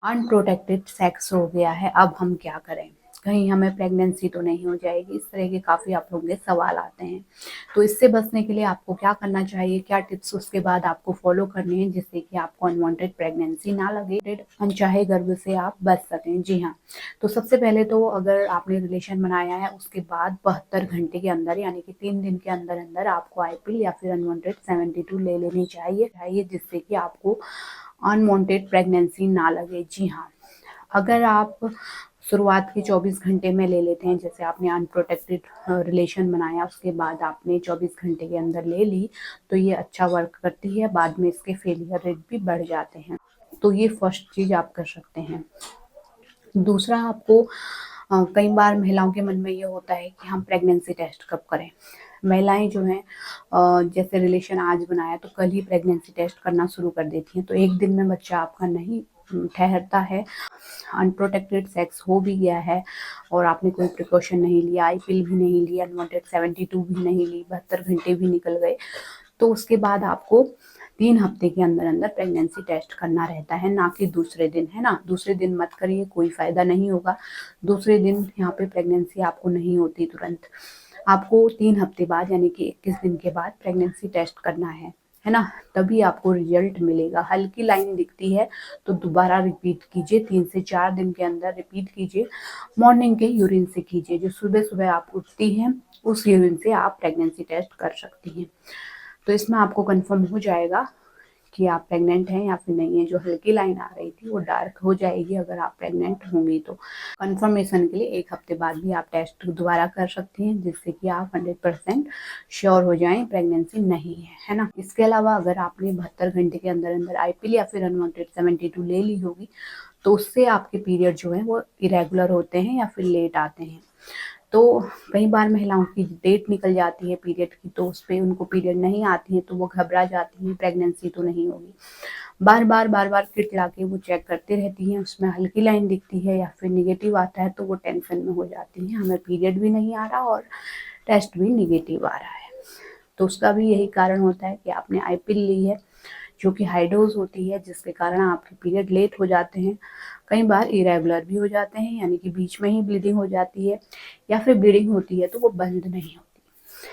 Unprotected sex हो गया है, अब हम क्या करें? कहीं हमें प्रेगनेंसी तो नहीं हो जाएगी? इस तरह के काफ़ी आप लोगों के सवाल आते हैं। तो इससे बचने के लिए आपको क्या करना चाहिए? क्या टिप्स उसके बाद आपको फॉलो करने हैं जिससे कि आपको अनवांटेड प्रेगनेंसी ना लगे, अनचाहे गर्भ से आप बच सकें? जी हाँ, तो सबसे पहले तो अगर आपने रिलेशन बनाया है उसके बाद 72 घंटे के अंदर यानी कि 3 दिन के अंदर-अंदर आपको आईपीएल या फिर अनवांटेड 72 ले लेनी चाहिए जिससे कि आपको अनवांटेड प्रेगनेंसी ना लगे। जी हाँ, अगर आप शुरुआत के 24 घंटे में ले लेते हैं, जैसे आपने अनप्रोटेक्टेड रिलेशन बनाया उसके बाद आपने 24 घंटे के अंदर ले ली, तो ये अच्छा वर्क करती है, बाद में इसके फेलियर रेट भी बढ़ जाते हैं। तो ये फर्स्ट चीज़ आप कर सकते हैं। दूसरा आपको कई बार महिलाओं के मन में ये होता है कि हम प्रेगनेंसी टेस्ट कब करें? महिलाएँ जो हैं जैसे रिलेशन आज बनाया तो कल ही प्रेगनेंसी टेस्ट करना शुरू कर देती हैं, तो एक दिन में बच्चा आपका नहीं ठहरता है। अनप्रोटेक्टेड सेक्स हो भी गया है और आपने कोई प्रिकॉशन नहीं लिया, आईपीएल भी नहीं लिया, अनवांटेड 72 भी नहीं ली, 72 घंटे भी निकल गए, तो उसके बाद आपको 3 हफ्ते के अंदर-अंदर प्रेगनेंसी टेस्ट करना रहता है, ना कि दूसरे दिन, है ना? दूसरे दिन मत करिए, कोई फ़ायदा नहीं होगा। दूसरे दिन यहाँ पे प्रेगनेंसी आपको नहीं होती तुरंत। आपको 3 हफ्ते बाद यानी कि 21 दिन के बाद प्रेगनेंसी टेस्ट करना है ना? तभी आपको रिज़ल्ट मिलेगा। हल्की लाइन दिखती है तो दोबारा रिपीट कीजिए, 3 से 4 दिन के अंदर रिपीट कीजिए। मॉर्निंग के यूरिन से कीजिए, जो सुबह-सुबह आप उठती हैं, उस यूरिन से आप प्रेगनेंसी टेस्ट कर सकती हैं। तो इसमें आपको कन्फर्म हो जाएगा कि आप प्रेग्नेंट हैं या फिर नहीं है। जो हल्की लाइन आ रही थी वो डार्क हो जाएगी अगर आप प्रेग्नेंट होंगी तो। कन्फर्मेशन के लिए 1 हफ्ते बाद भी आप टेस्ट दोबारा कर सकती हैं जिससे कि आप 100% श्योर हो जाएँ प्रेगनेंसी नहीं है ना? इसके अलावा अगर आपने 72 घंटे के अंदर-अंदर आईपीएल या फिर अनवांटेड 72 ले ली होगी, तो उससे आपके पीरियड जो हैं वो इरेगुलर होते हैं या फिर लेट आते हैं। तो कई बार महिलाओं की डेट निकल जाती है पीरियड की, तो उसपे उनको पीरियड नहीं आती है तो वो घबरा जाती हैं, प्रेगनेंसी तो नहीं होगी। बार-बार किट लाके वो चेक करती रहती हैं, उसमें हल्की लाइन दिखती है या फिर नेगेटिव आता है तो वो टेंशन में हो जाती हैं, हमें पीरियड भी नहीं आ रहा और टेस्ट भी नेगेटिव आ रहा है। तो उसका भी यही कारण होता है कि आपने आईपीएल ली है, जो कि हाई डोज़ होती है जिसके कारण आपके पीरियड लेट हो जाते हैं। कई बार इरेगुलर भी हो जाते हैं यानी कि बीच में ही ब्लीडिंग हो जाती है या फिर ब्लीडिंग होती है तो वो बंद नहीं होती,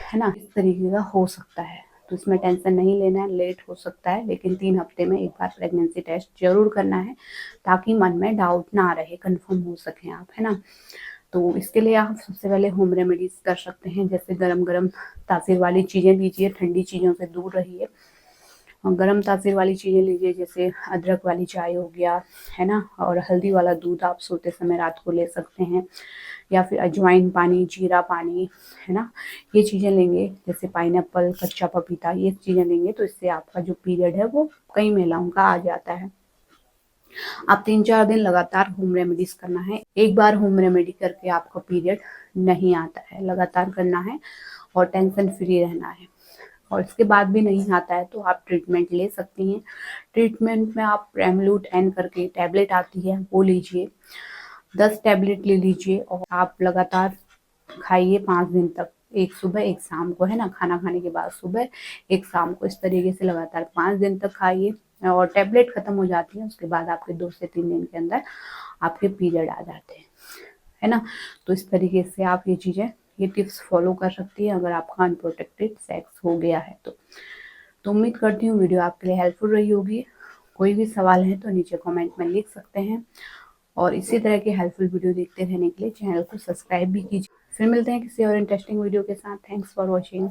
है ना? इस तरीके का हो सकता है, तो इसमें टेंशन नहीं लेना है, लेट हो सकता है लेकिन 3 हफ्ते में एक बार प्रेगनेंसी टेस्ट ज़रूर करना है ताकि मन में डाउट ना रहे, कन्फर्म हो सकें आप, है ना? तो इसके लिए आप सबसे पहले होम रेमेडीज़ कर सकते हैं, जैसे गरम-गरम तासीर वाली चीज़ें लीजिए, ठंडी चीज़ों से दूर रहिए। गरम तासीर वाली चीज़ें लीजिए जैसे अदरक वाली चाय हो गया, है ना? और हल्दी वाला दूध आप सोते समय रात को ले सकते हैं या फिर अजवाइन पानी, जीरा पानी, है ना? ये चीज़ें लेंगे जैसे पाइनएप्पल, कच्चा पपीता ये चीज़ें लेंगे तो इससे आपका जो पीरियड है वो कई महिलाओं का आ जाता है। आप 3-4 दिन लगातार होम रेमेडीज़ करना है। एक बार होम रेमेडी करके आपका पीरियड नहीं आता है, लगातार करना है और टेंशन फ्री रहना है। और इसके बाद भी नहीं आता है तो आप ट्रीटमेंट ले सकती हैं। ट्रीटमेंट में आप प्रेमलूट एन करके टैबलेट आती है वो लीजिए, 10 टैबलेट ले लीजिए और आप लगातार खाइए 5 दिन तक, एक सुबह एक शाम को, है ना? खाना खाने के बाद सुबह, एक शाम को, इस तरीके से लगातार 5 दिन तक खाइए और टैबलेट खत्म हो जाती है उसके बाद आपके 2 से 3 दिन के अंदर आपके पीरियड आ जाते हैं, है ना? तो इस तरीके से आप ये टिप्स फॉलो कर सकती हैं अगर आपका अनप्रोटेक्टेड सेक्स हो गया है तो। तो उम्मीद करती हूँ वीडियो आपके लिए हेल्पफुल रही होगी। कोई भी सवाल है तो नीचे कमेंट में लिख सकते हैं और इसी तरह के हेल्पफुल वीडियो देखते रहने के लिए चैनल को सब्सक्राइब भी कीजिए। फिर मिलते हैं किसी और इंटरेस्टिंग वीडियो के साथ। Thanks for watching.